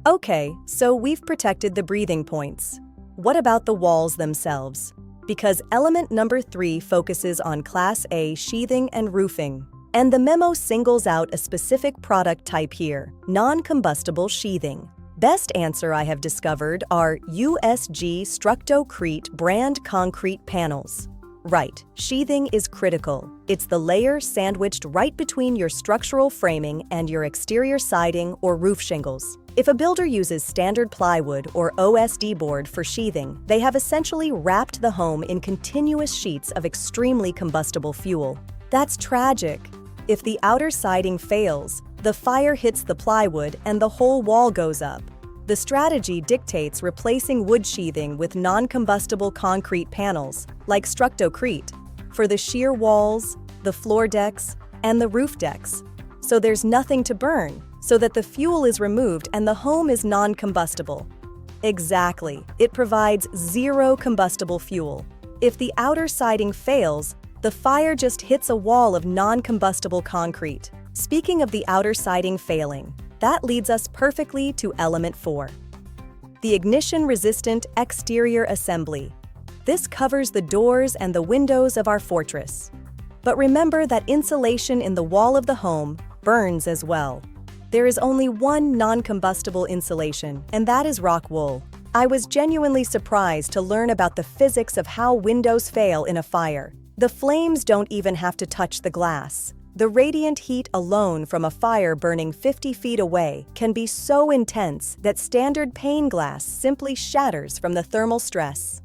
Okay, so we've protected the breathing points. What about the walls themselves? Because element number 3 focuses on Class A sheathing and roofing. And the memo singles out a specific product type here, non-combustible sheathing. Best answer I have discovered are USG Structocrete brand concrete panels. Right, sheathing is critical. It's the layer sandwiched right between your structural framing and your exterior siding or roof shingles. If a builder uses standard plywood or OSD board for sheathing, they have essentially wrapped the home in continuous sheets of extremely combustible fuel. That's tragic. If the outer siding fails, the fire hits the plywood and the whole wall goes up. The strategy dictates replacing wood sheathing with non-combustible concrete panels, like Structocrete, for the shear walls, the floor decks, and the roof decks. So there's nothing to burn, so that the fuel is removed and the home is non-combustible. Exactly, it provides zero combustible fuel. If the outer siding fails, the fire just hits a wall of non-combustible concrete. Speaking of the outer siding failing, that leads us perfectly to element 4. The ignition-resistant exterior assembly. This covers the doors and the windows of our fortress. But remember that insulation in the wall of the home burns as well. There is only one non-combustible insulation, and that is rock wool. I was genuinely surprised to learn about the physics of how windows fail in a fire. The flames don't even have to touch the glass. The radiant heat alone from a fire burning 50 feet away can be so intense that standard pane glass simply shatters from the thermal stress.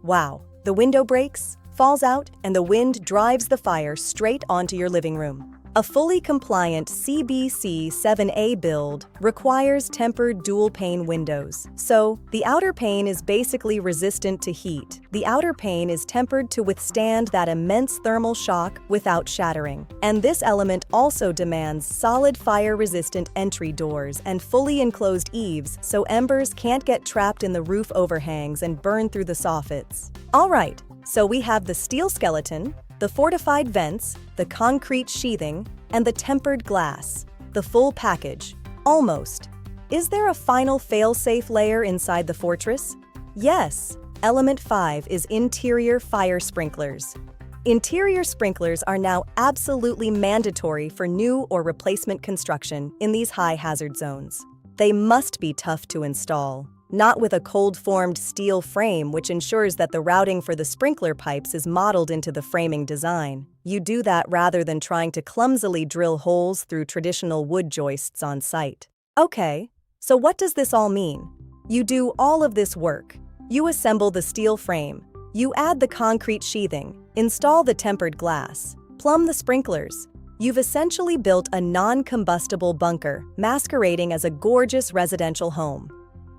Wow, the window breaks, falls out, and the wind drives the fire straight onto your living room. A fully compliant CBC 7A build requires tempered dual-pane windows. So, the outer pane is basically resistant to heat. The outer pane is tempered to withstand that immense thermal shock without shattering. And this element also demands solid fire-resistant entry doors and fully enclosed eaves so embers can't get trapped in the roof overhangs and burn through the soffits. All right, so we have the steel skeleton, the fortified vents, the concrete sheathing, and the tempered glass. The full package. Almost. Is there a final fail-safe layer inside the fortress? Yes. Element 5 is interior fire sprinklers. Interior sprinklers are now absolutely mandatory for new or replacement construction in these high-hazard zones. They must be tough to install. Not with a cold-formed steel frame which ensures that the routing for the sprinkler pipes is modeled into the framing design. You do that rather than trying to clumsily drill holes through traditional wood joists on site. Okay, so what does this all mean? You do all of this work. You assemble the steel frame. You add the concrete sheathing, install the tempered glass, plumb the sprinklers. You've essentially built a non-combustible bunker masquerading as a gorgeous residential home.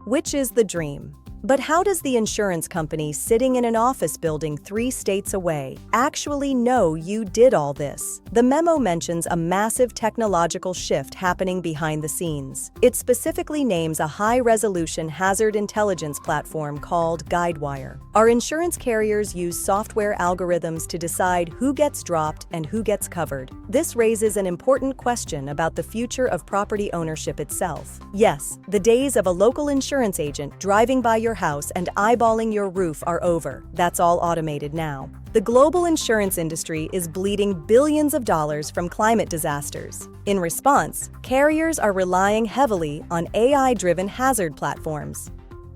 Which is the dream. But how does the insurance company sitting in an office building 3 states away actually know you did all this? The memo mentions a massive technological shift happening behind the scenes. It specifically names a high-resolution hazard intelligence platform called Guidewire. Our insurance carriers use software algorithms to decide who gets dropped and who gets covered. This raises an important question about the future of property ownership itself. Yes, the days of a local insurance agent driving by your house and eyeballing your roof are over. That's all automated now. The global insurance industry is bleeding billions of dollars from climate disasters. In response, carriers are relying heavily on AI-driven hazard platforms.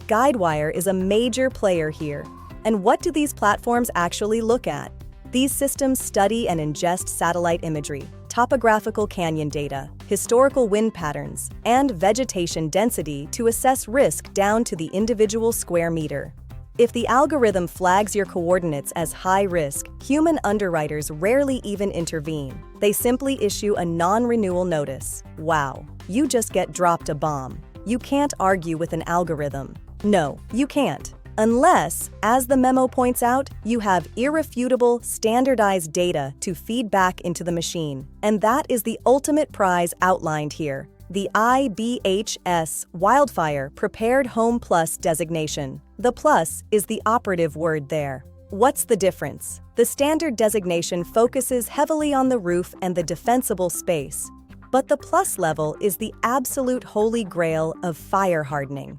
Guidewire is a major player here. And what do these platforms actually look at? These systems study and ingest satellite imagery, topographical canyon data, historical wind patterns, and vegetation density to assess risk down to the individual square meter. If the algorithm flags your coordinates as high risk, human underwriters rarely even intervene. They simply issue a non-renewal notice. Wow, you just get dropped a bomb. You can't argue with an algorithm. No, you can't. Unless, as the memo points out, you have irrefutable, standardized data to feed back into the machine. And that is the ultimate prize outlined here, the IBHS Wildfire Prepared Home Plus designation. The plus is the operative word there. What's the difference? The standard designation focuses heavily on the roof and the defensible space. But the plus level is the absolute holy grail of fire hardening.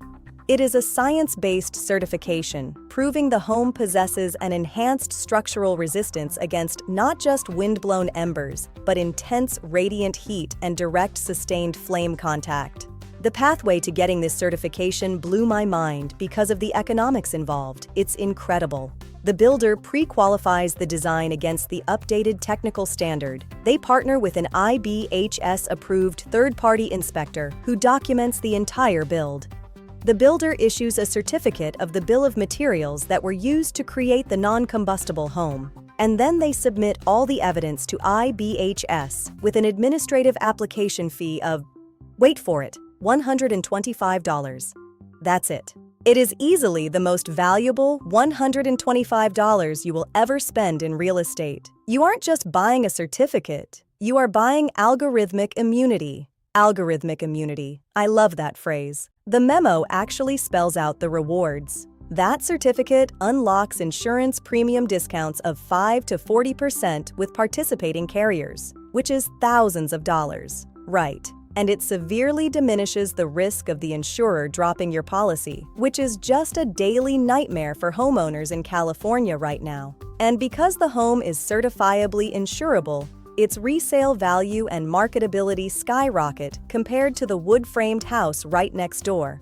It is a science-based certification, proving the home possesses an enhanced structural resistance against not just wind-blown embers, but intense radiant heat and direct sustained flame contact. The pathway to getting this certification blew my mind because of the economics involved. It's incredible. The builder pre-qualifies the design against the updated technical standard. They partner with an IBHS-approved third-party inspector who documents the entire build. The builder issues a certificate of the bill of materials that were used to create the non-combustible home, and then they submit all the evidence to IBHS with an administrative application fee of, wait for it, $125. That's it. It is easily the most valuable $125 you will ever spend in real estate. You aren't just buying a certificate, you are buying algorithmic immunity. Algorithmic immunity. I love that phrase. The memo actually spells out the rewards. That certificate unlocks insurance premium discounts of 5 to 40% with participating carriers, which is thousands of dollars. Right. And it severely diminishes the risk of the insurer dropping your policy, which is just a daily nightmare for homeowners in California right now. And because the home is certifiably insurable, its resale value and marketability skyrocket compared to the wood-framed house right next door.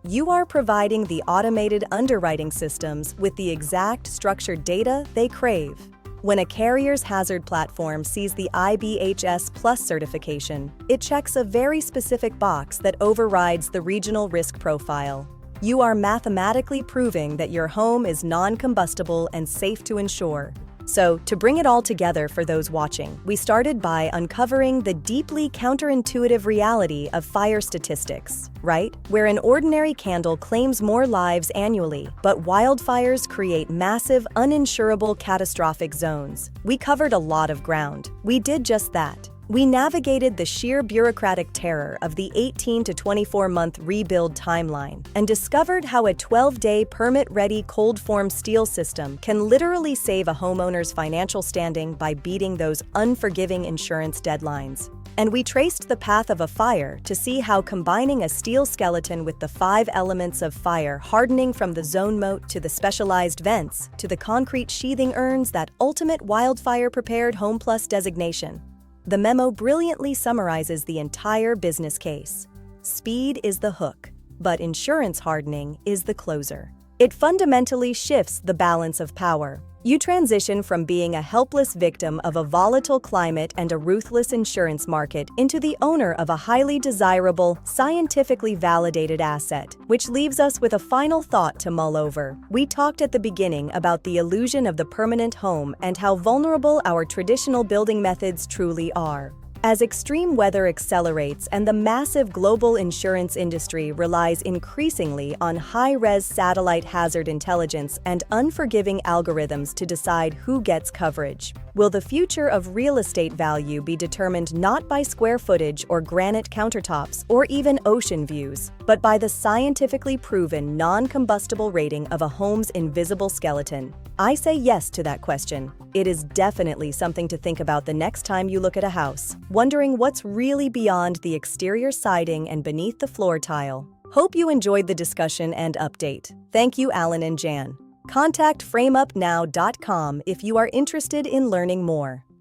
You are providing the automated underwriting systems with the exact structured data they crave. When a carrier's hazard platform sees the IBHS Plus certification, it checks a very specific box that overrides the regional risk profile. You are mathematically proving that your home is non-combustible and safe to insure. So, to bring it all together for those watching, we started by uncovering the deeply counterintuitive reality of fire statistics, right? Where an ordinary candle claims more lives annually, but wildfires create massive, uninsurable catastrophic zones. We covered a lot of ground. We did just that. We navigated the sheer bureaucratic terror of the 18 to 24-month rebuild timeline and discovered how a 12-day permit-ready cold-form steel system can literally save a homeowner's financial standing by beating those unforgiving insurance deadlines. And we traced the path of a fire to see how combining a steel skeleton with the 5 elements of fire, hardening from the zone moat to the specialized vents to the concrete sheathing earns that ultimate wildfire-prepared Home Plus designation. The memo brilliantly summarizes the entire business case. Speed is the hook, but insurance hardening is the closer. It fundamentally shifts the balance of power. You transition from being a helpless victim of a volatile climate and a ruthless insurance market into the owner of a highly desirable, scientifically validated asset, which leaves us with a final thought to mull over. We talked at the beginning about the illusion of the permanent home and how vulnerable our traditional building methods truly are. As extreme weather accelerates and the massive global insurance industry relies increasingly on high-res satellite hazard intelligence and unforgiving algorithms to decide who gets coverage, will the future of real estate value be determined not by square footage or granite countertops or even ocean views, but by the scientifically proven non-combustible rating of a home's invisible skeleton? I say yes to that question. It is definitely something to think about the next time you look at a house, wondering what's really beyond the exterior siding and beneath the floor tile. Hope you enjoyed the discussion and update. Thank you, Alan and Jan. Contact frameupnow.com if you are interested in learning more.